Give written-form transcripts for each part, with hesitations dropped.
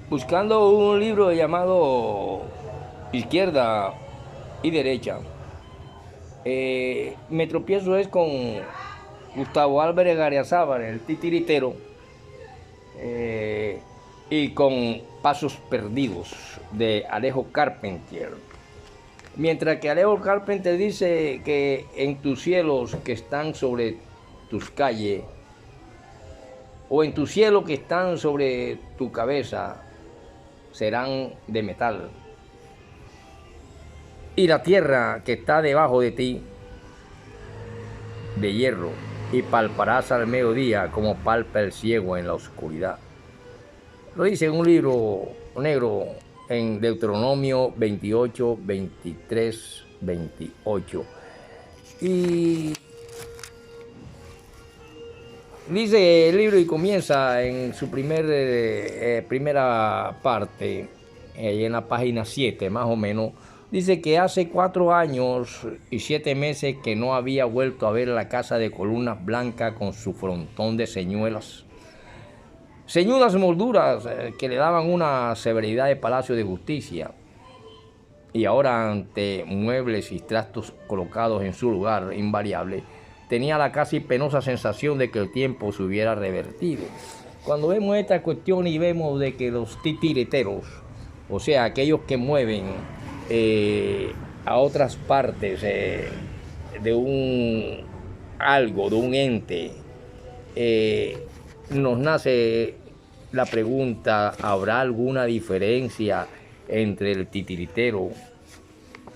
buscando un libro llamado Izquierda y Derecha. Me tropiezo es con Gustavo Álvarez Garriazábal, el titiritero, eh, y con Pasos Perdidos de Alejo Carpentier. Mientras que Alejo Carpenter dice que en tus cielos que están sobre tus calles, o en tus cielos que están sobre tu cabeza, serán de metal. Y la tierra que está debajo de ti, de hierro, y palparás al mediodía como palpa el ciego en la oscuridad. Lo dice en un libro negro en Deuteronomio 28, 23, 28. Y dice el libro y comienza en su primera parte, ahí en la página 7 más o menos. Dice que hace 4 años y 7 meses que no había vuelto a ver la casa de columnas blancas con su frontón de señuelas. Ceñudas molduras que le daban una severidad de palacio de justicia. Y ahora, ante muebles y trastos colocados en su lugar invariable, tenía la casi penosa sensación de que el tiempo se hubiera revertido. Cuando vemos esta cuestión y vemos de que los titiriteros, o sea, aquellos que mueven a otras partes de un algo, de un ente, nos nace la pregunta: ¿habrá alguna diferencia entre el titiritero,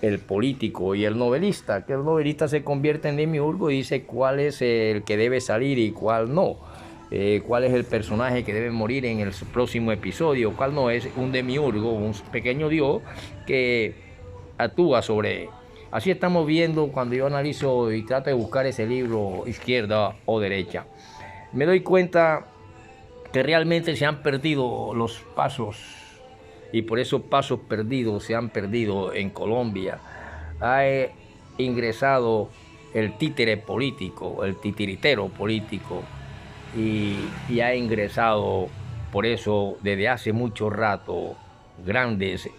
el político y el novelista? Que el novelista se convierte en demiurgo y dice cuál es el que debe salir y cuál no. Cuál es el personaje que debe morir en el próximo episodio, cuál no. Es un demiurgo, un pequeño dios que actúa sobre. Así estamos viendo cuando yo analizo y trato de buscar ese libro, Izquierda o Derecha. Me doy cuenta que realmente se han perdido los pasos, y por esos pasos perdidos se han perdido en Colombia. Ha ingresado el títere político, el titiritero político, y ha ingresado por eso desde hace mucho rato grandes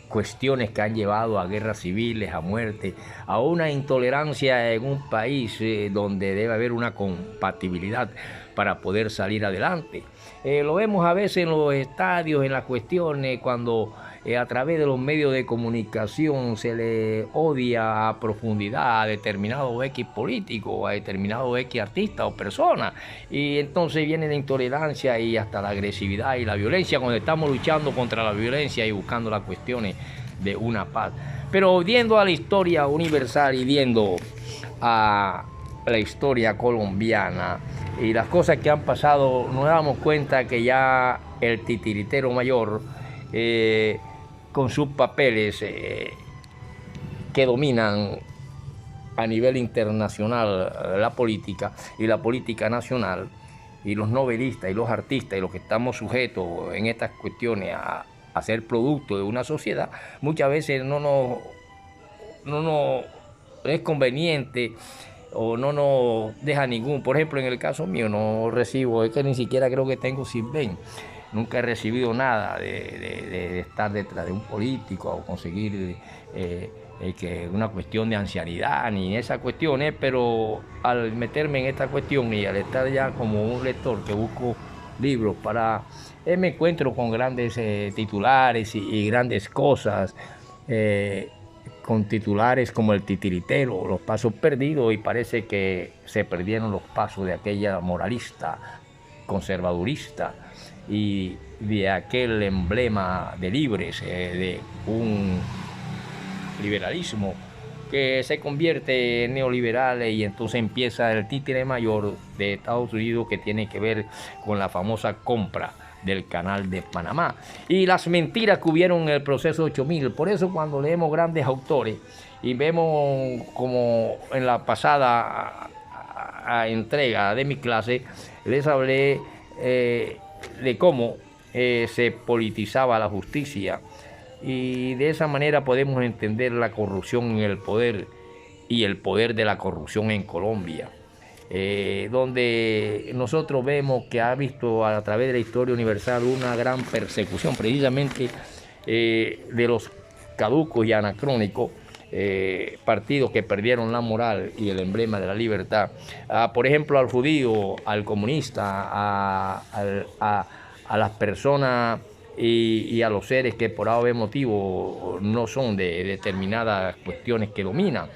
cuestiones que han llevado a guerras civiles, a muerte, a una intolerancia en un país donde debe haber una compatibilidad para poder salir adelante. Lo vemos a veces en los estadios, en las cuestiones, cuando a través de los medios de comunicación se le odia a profundidad a determinado X político, a determinado X artista o persona, y entonces viene la intolerancia y hasta la agresividad y la violencia cuando estamos luchando contra la violencia y buscando las cuestiones de una paz. Pero viendo a la historia universal y viendo a la historia colombiana y las cosas que han pasado, nos damos cuenta que ya el titiritero mayor, con sus papeles que dominan a nivel internacional la política y la política nacional, y los novelistas y los artistas y los que estamos sujetos en estas cuestiones a ser producto de una sociedad, muchas veces no es conveniente o no nos deja ningún. Por ejemplo, en el caso mío no recibo, es que ni siquiera creo que tengo SISBEN. Nunca he recibido nada de estar detrás de un político o conseguir que una cuestión de ancianidad ni esas cuestiones, pero al meterme en esta cuestión y al estar ya como un lector que busco libros para... me encuentro con grandes titulares y grandes cosas, con titulares como el titiritero, los pasos perdidos, y parece que se perdieron los pasos de aquella moralista, conservadurista, y de aquel emblema de libres, de un liberalismo que se convierte en neoliberal, y entonces empieza el títere mayor de Estados Unidos, que tiene que ver con la famosa compra del canal de Panamá y las mentiras que hubieron en el proceso 8000. Por eso cuando leemos grandes autores y vemos como en la pasada entrega de mi clase les hablé de cómo se politizaba la justicia, y de esa manera podemos entender la corrupción en el poder y el poder de la corrupción en Colombia. donde nosotros vemos que ha visto a través de la historia universal una gran persecución precisamente de los caducos y anacrónicos partidos que perdieron la moral y el emblema de la libertad, por ejemplo al judío, al comunista, a las personas y a los seres que por algún motivo no son de determinadas cuestiones que dominan.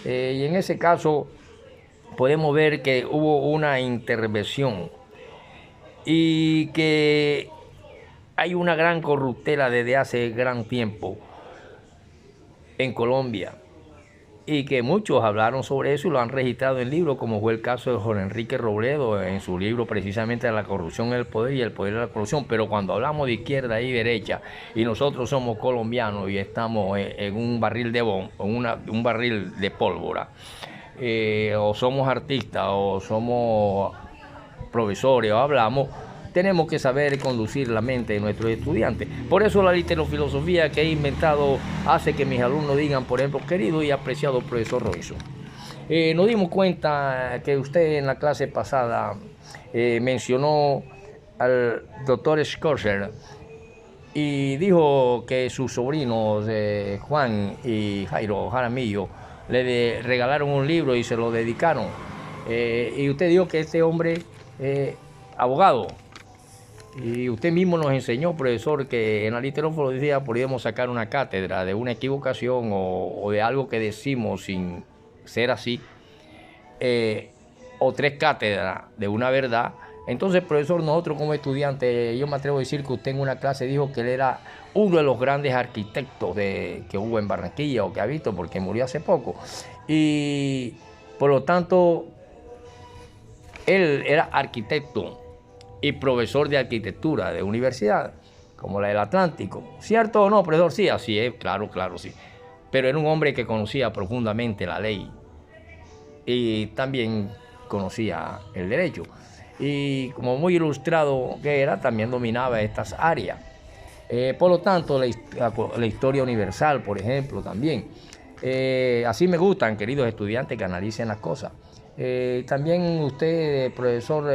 Y en ese caso podemos ver que hubo una intervención y que hay una gran corruptela desde hace gran tiempo en Colombia y que muchos hablaron sobre eso y lo han registrado en libros, como fue el caso de Jorge Enrique Robledo en su libro precisamente de la corrupción en el poder y el poder de la corrupción. Pero cuando hablamos de izquierda y derecha y nosotros somos colombianos y estamos en un barril de un barril de pólvora, o somos artistas o somos profesores o hablamos, tenemos que saber conducir la mente de nuestros estudiantes. Por eso la literofilosofía que he inventado hace que mis alumnos digan, por ejemplo, querido y apreciado profesor Roizo. Nos dimos cuenta que usted en la clase pasada mencionó al doctor Scorsese y dijo que sus sobrinos Juan y Jairo Jaramillo le regalaron un libro y se lo dedicaron. Y usted dijo que este hombre abogado. Y usted mismo nos enseñó, profesor, que en la literofilosofía podíamos sacar una cátedra de una equivocación o de algo que decimos sin ser así, o 3 cátedras de una verdad. Entonces, profesor, nosotros como estudiantes, yo me atrevo a decir que usted en una clase dijo que él era uno de los grandes arquitectos que hubo en Barranquilla o que ha visto, porque murió hace poco. Y por lo tanto, él era arquitecto y profesor de arquitectura de universidad, como la del Atlántico. ¿Cierto o no, profesor? Sí, así es, claro, sí. Pero era un hombre que conocía profundamente la ley y también conocía el derecho. Y como muy ilustrado que era, también dominaba estas áreas. Por lo tanto, la historia universal, por ejemplo, también. Así me gustan, queridos estudiantes, que analicen las cosas. También usted, profesor,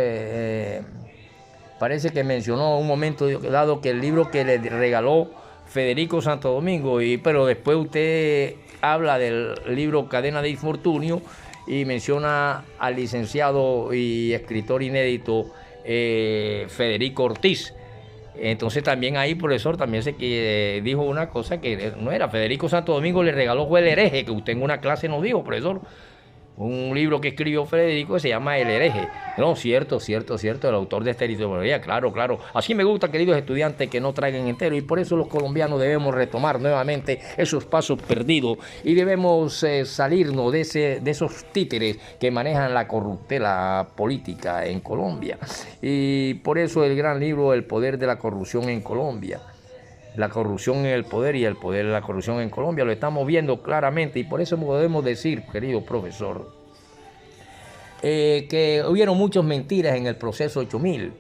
parece que mencionó un momento dado que el libro que le regaló Federico Santo Domingo, pero después usted habla del libro Cadena de Infortunio y menciona al licenciado y escritor inédito Federico Ortiz. Entonces también ahí, profesor, también se dijo una cosa que no era. Federico Santo Domingo le regaló fue El Hereje, que usted en una clase nos dijo, profesor. Un libro que escribió Federico que se llama El Hereje. No, cierto, el autor de esta etimología, claro. Así me gusta, queridos estudiantes, que no traigan entero, y por eso los colombianos debemos retomar nuevamente esos pasos perdidos y debemos salirnos de esos títeres que manejan la corruptela política en Colombia. Y por eso el gran libro El poder de la corrupción en Colombia. La corrupción en el poder y el poder de la corrupción en Colombia lo estamos viendo claramente, y por eso podemos decir, querido profesor, que hubieron muchas mentiras en el proceso 8000.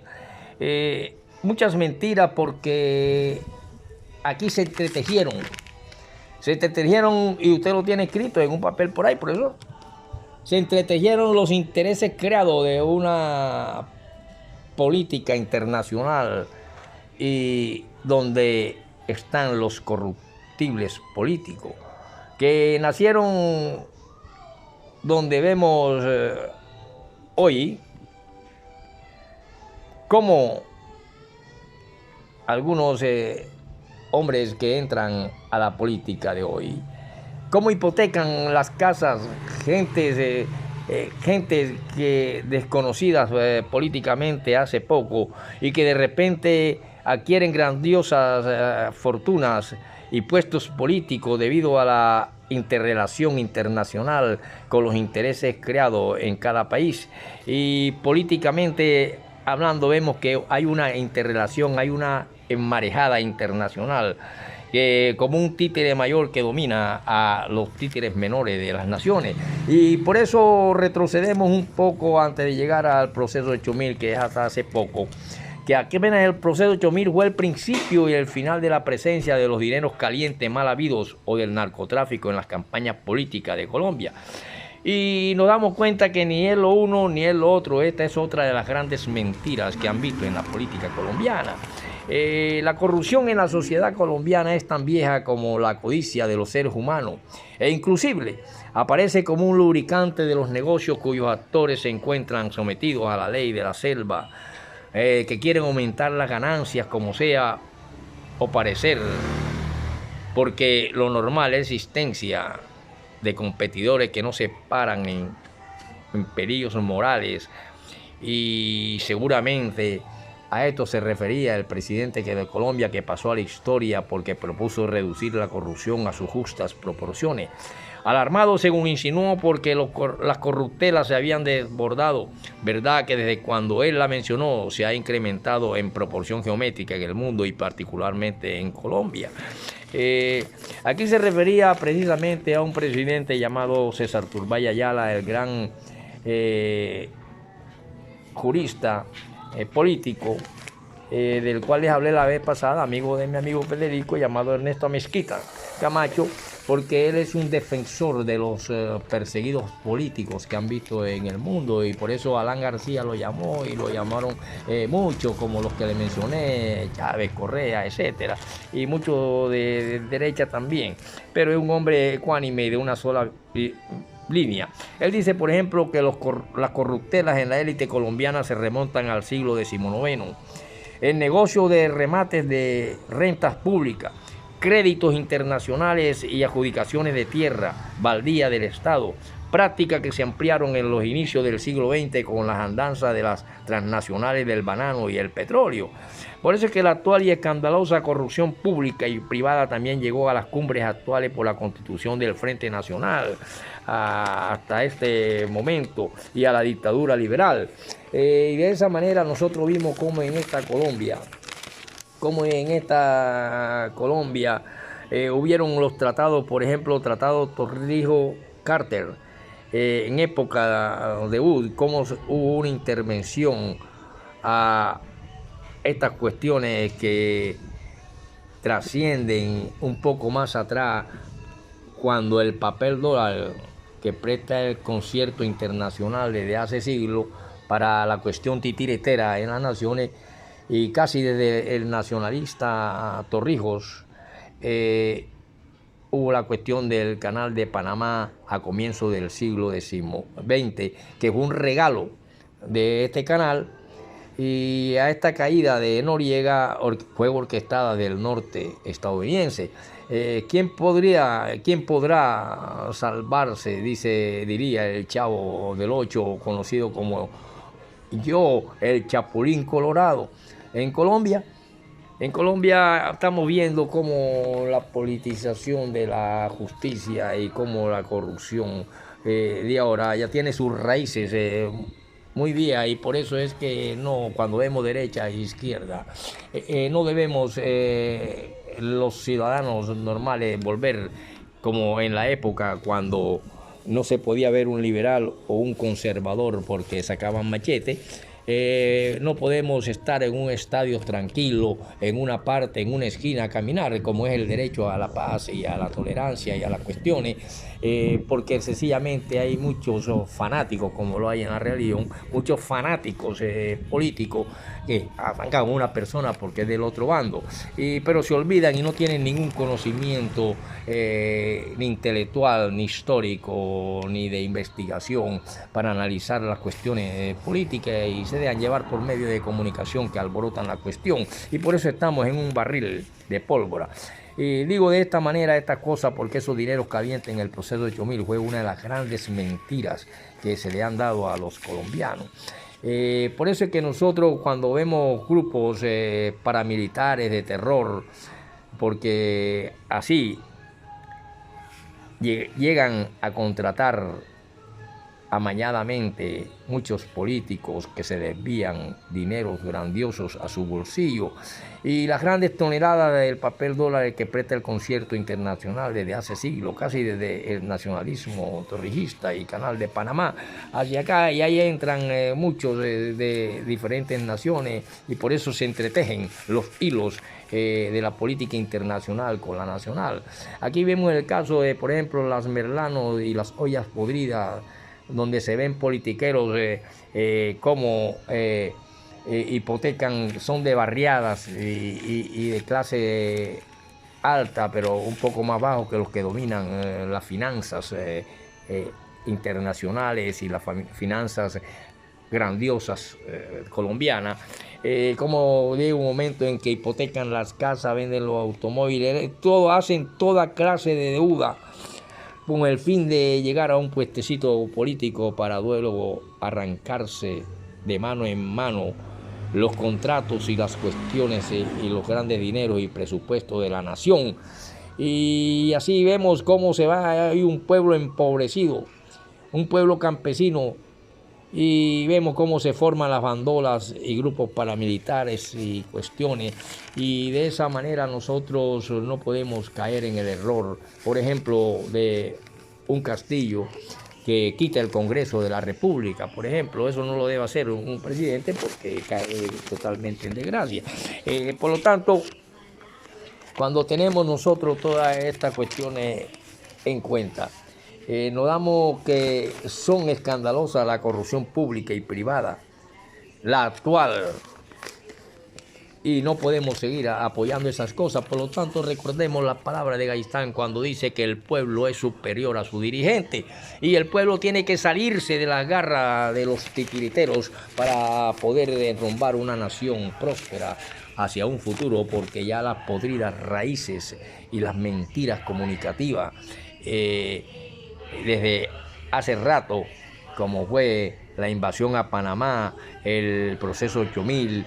Muchas mentiras porque aquí se entretejieron y usted lo tiene escrito en un papel por ahí, profesor. Se entretejieron los intereses creados de una política internacional y donde están los corruptibles políticos que nacieron donde vemos hoy como algunos hombres que entran a la política de hoy, cómo hipotecan las casas, gentes que desconocidas políticamente hace poco y que de repente adquieren grandiosas fortunas y puestos políticos debido a la interrelación internacional con los intereses creados en cada país. Y políticamente hablando vemos que hay una interrelación, hay una enmarejada internacional, como un títere mayor que domina a los títeres menores de las naciones. Y por eso retrocedemos un poco antes de llegar al proceso 8000, que es hasta hace poco, que aquí apenas el proceso 8000 fue el principio y el final de la presencia de los dineros calientes mal habidos o del narcotráfico en las campañas políticas de Colombia. Y nos damos cuenta que ni es lo uno ni es lo otro. Esta es otra de las grandes mentiras que han visto en la política colombiana. La corrupción en la sociedad colombiana es tan vieja como la codicia de los seres humanos e inclusive aparece como un lubricante de los negocios cuyos actores se encuentran sometidos a la ley de la selva, que quieren aumentar las ganancias como sea o parecer, porque lo normal es existencia de competidores que no se paran en peligros morales, y seguramente a esto se refería el presidente de Colombia, que pasó a la historia porque propuso reducir la corrupción a sus justas proporciones. Alarmado, según insinuó, porque las corruptelas se habían desbordado, verdad que desde cuando él la mencionó se ha incrementado en proporción geométrica en el mundo y particularmente en Colombia. Aquí se refería precisamente a un presidente llamado César Turbay Ayala, el gran jurista político, del cual les hablé la vez pasada, amigo de mi amigo Federico, llamado Ernesto Mezquita Camacho, porque él es un defensor de los perseguidos políticos que han visto en el mundo, y por eso Alan García lo llamó y lo llamaron muchos, como los que le mencioné, Chávez, Correa, etcétera, y muchos de derecha también, pero es un hombre ecuánime de una sola línea. Él dice, por ejemplo, que las corruptelas en la élite colombiana se remontan al siglo XIX. El negocio de remates de rentas públicas, créditos internacionales y adjudicaciones de tierra baldía del Estado, prácticas que se ampliaron en los inicios del siglo XX con las andanzas de las transnacionales del banano y el petróleo. Por eso es que la actual y escandalosa corrupción pública y privada también llegó a las cumbres actuales por la constitución del Frente Nacional hasta este momento, y a la dictadura liberal. Y de esa manera nosotros vimos cómo en esta Colombia hubieron los tratados, por ejemplo, tratado Torrijos-Carter, en época de Wood, cómo hubo una intervención a estas cuestiones que trascienden un poco más atrás, cuando el papel dólar, que presta el concierto internacional desde hace siglos para la cuestión titiretera en las naciones, y casi desde el nacionalista Torrijos, hubo la cuestión del canal de Panamá a comienzos del siglo XX, que fue un regalo de este canal, y a esta caída de Noriega fue orquestada del norte estadounidense. ¿Quién podrá salvarse? Diría el Chavo del Ocho, conocido como el Chapulín Colorado. En Colombia estamos viendo cómo la politización de la justicia y cómo la corrupción de ahora ya tiene sus raíces muy viejas, y por eso es que cuando vemos derecha e izquierda, no debemos los ciudadanos normales volver como en la época cuando no se podía ver un liberal o un conservador porque sacaban machete. No podemos estar en un estadio tranquilo, en una parte, en una esquina, a caminar, como es el derecho a la paz y a la tolerancia y a las cuestiones, porque sencillamente hay muchos fanáticos, como lo hay en la religión, muchos fanáticos políticos que atacan a una persona porque es del otro bando, pero se olvidan y no tienen ningún conocimiento ni intelectual, ni histórico, ni de investigación para analizar las cuestiones políticas, y se dejan llevar por medio de comunicación que alborotan la cuestión, y por eso estamos en un barril de pólvora. Y digo de esta manera estas cosas porque esos dineros calientes en el proceso de 8000 fue una de las grandes mentiras que se le han dado a los colombianos. Por eso es que nosotros, cuando vemos grupos paramilitares de terror, porque así llegan a contratar amañadamente muchos políticos que se desvían dineros grandiosos a su bolsillo y las grandes toneladas del papel dólar que presta el concierto internacional desde hace siglos, casi desde el nacionalismo torrijista y Canal de Panamá hacia acá, y ahí entran muchos de diferentes naciones y por eso se entretejen los hilos de la política internacional con la nacional. Aquí vemos el caso de, por ejemplo, las Merlano y las ollas podridas, donde se ven politiqueros como hipotecan, son de barriadas y de clase alta, pero un poco más bajo que los que dominan las finanzas internacionales y las finanzas grandiosas colombianas, como llega un momento en que hipotecan las casas, venden los automóviles, todo, hacen toda clase de deuda con el fin de llegar a un puestecito político para luego arrancarse de mano en mano los contratos y las cuestiones y los grandes dineros y presupuestos de la nación. Y así vemos cómo se va, hay un pueblo empobrecido, un pueblo campesino, y vemos cómo se forman las bandolas y grupos paramilitares y cuestiones, y de esa manera nosotros no podemos caer en el error, por ejemplo, de un Castillo que quita el Congreso de la República, por ejemplo. Eso no lo debe hacer un presidente porque cae totalmente en desgracia. Por lo tanto, cuando tenemos nosotros todas estas cuestiones en cuenta, nos damos que son escandalosas la corrupción pública y privada, la actual, y no podemos seguir apoyando esas cosas. Por lo tanto, recordemos la palabra de Gaitán cuando dice que el pueblo es superior a su dirigente y el pueblo tiene que salirse de la garra de los titiriteros para poder derrumbar una nación próspera hacia un futuro, porque ya las podridas raíces y las mentiras comunicativas desde hace rato, como fue la invasión a Panamá, el proceso 8000,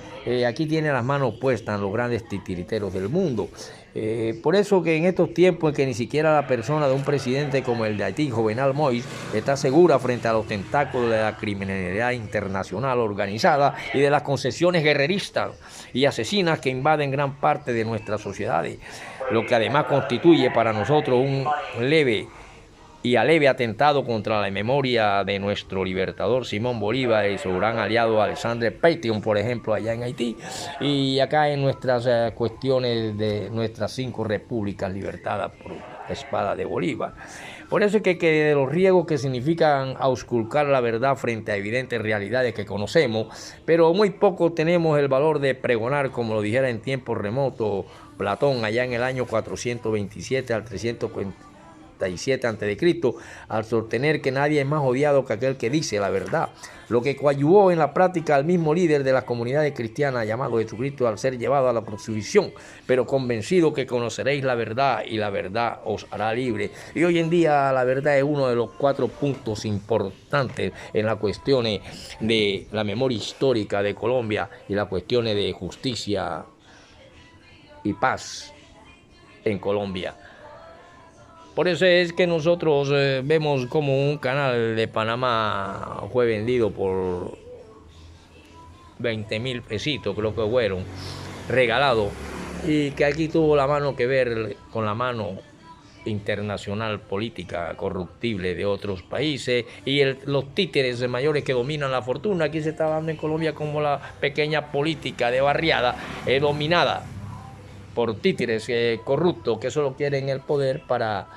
aquí tienen las manos puestas en los grandes titiriteros del mundo. Por eso que en estos tiempos en que ni siquiera la persona de un presidente como el de Haití, Jovenel Moïse, está segura frente a los tentáculos de la criminalidad internacional organizada y de las concesiones guerreristas y asesinas que invaden gran parte de nuestras sociedades, lo que además constituye para nosotros un leve atentado contra la memoria de nuestro libertador Simón Bolívar y su gran aliado Alexandre Pétion, por ejemplo, allá en Haití, y acá en nuestras cuestiones de nuestras 5 repúblicas libertadas por la espada de Bolívar. Por eso es que de los riesgos que significan auscultar la verdad frente a evidentes realidades que conocemos, pero muy poco tenemos el valor de pregonar, como lo dijera en tiempos remotos Platón, allá en el año 427 al 347 a.C., al sostener que nadie es más odiado que aquel que dice la verdad, lo que coadyuvó en la práctica al mismo líder de las comunidades cristianas llamado Jesucristo al ser llevado a la crucifixión, pero convencido que conoceréis la verdad y la verdad os hará libre. Y hoy en día la verdad es uno de los 4 puntos importantes en las cuestiones de la memoria histórica de Colombia y las cuestiones de justicia y paz en Colombia. Por eso es que nosotros vemos como un canal de Panamá fue vendido por 20.000 pesitos, creo que fueron, regalado, y que aquí tuvo la mano que ver con la mano internacional política corruptible de otros países y los títeres mayores que dominan la fortuna. Aquí se está dando en Colombia como la pequeña política de barriada dominada por títeres corruptos que solo quieren el poder para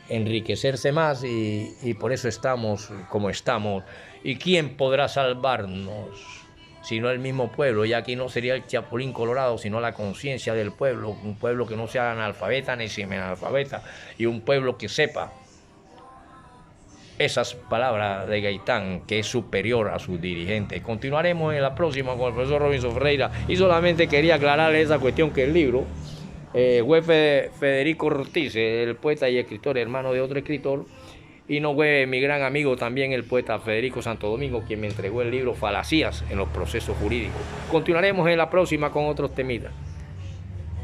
enriquecerse más, y por eso estamos como estamos. ¿Y quién podrá salvarnos sino el mismo pueblo? Y aquí no sería el chapulín colorado, sino la conciencia del pueblo, un pueblo que no sea analfabeta ni semianalfabeta, y un pueblo que sepa esas palabras de Gaitán, que es superior a sus dirigentes. Continuaremos en la próxima con el profesor Robinson Ferreira, y solamente quería aclararle esa cuestión, que el libro fue Federico Ortiz, el poeta y escritor, hermano de otro escritor, y no fue mi gran amigo también el poeta Federico Santo Domingo quien me entregó el libro Falacias en los procesos jurídicos. Continuaremos en la próxima con otros temitas.